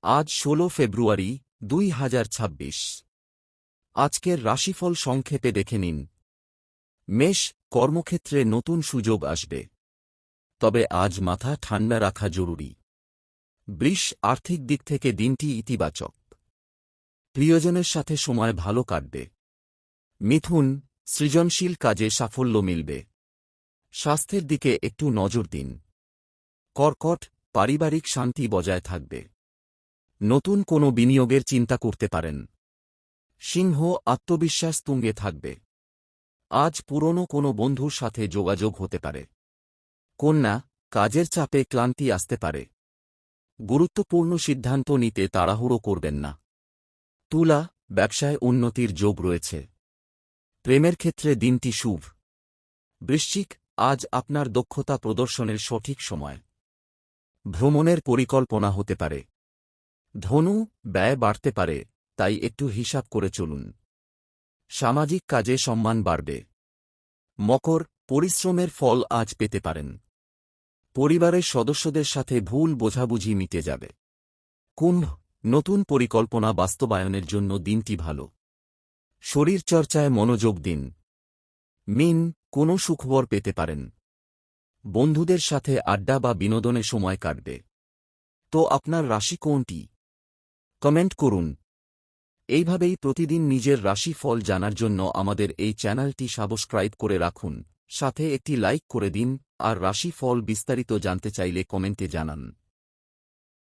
আজ ১৬ ফেব্রুয়ারি ২০২৬। আজকের রাশিফল সংক্ষেপে দেখে নিন। মেষ, কর্মক্ষেত্রে নতুন সুযোগ আসবে, তবে আজ মাথা ঠান্ডা রাখা জরুরি। বৃষ, আর্থিক দিক থেকে দিনটি ইতিবাচক। প্রিয়জনের সাথে সময় ভালো কাটবে। মিথুন, সৃজনশীল কাজে সাফল্য মিলবে। স্বাস্থ্যের দিকে একটু নজর দিন। কর্কট, পারিবারিক শান্তি বজায় থাকবে। নতুন কোনো বিনিয়োগের চিন্তা করতে পারেন। সিংহ, আত্মবিশ্বাস তুঙ্গে থাকবে। আজ পুরনো কোনো বন্ধুর সাথে যোগাযোগ হতে পারে। কন্যা, কাজের চাপে ক্লান্তি আসতে পারে। গুরুত্বপূর্ণ সিদ্ধান্ত নিতে তাড়াহুড়ো করবেন না। তুলা, ব্যবসায় উন্নতির যোগ রয়েছে। প্রেমের ক্ষেত্রে দিনটি শুভ। বৃশ্চিক, আজ আপনার দক্ষতা প্রদর্শনের সঠিক সময়। ভ্রমণের পরিকল্পনা হতে পারে। ধনু, ব্যয় বাড়তে পারে, তাই একটু হিসাব করে চলুন। সামাজিক কাজে সম্মান বাড়বে। মকর, পরিশ্রমের ফল আজ পেতে পারেন। পরিবারের সদস্যদের সাথে ভুল বোঝাবুঝি মিটে যাবে। কুম্ভ, নতুন পরিকল্পনা বাস্তবায়নের জন্য দিনটি ভালো। শরীরচর্চায় মনোযোগ দিন। মীন, কোনো সুখবর পেতে পারেন। বন্ধুদের সাথে আড্ডা বা বিনোদনে সময় কাটবে। তো আপনার রাশি কোনটি? কমেন্ট করুন। এইভাবেই প্রতিদিন নিজের রাশি ফল জানার জন্য আমাদের এই চ্যানেলটি সাবস্ক্রাইব করে রাখুন, সাথে একটি লাইক করে দিন, আর রাশি ফল বিস্তারিত জানতে চাইলে কমেন্টে জানান।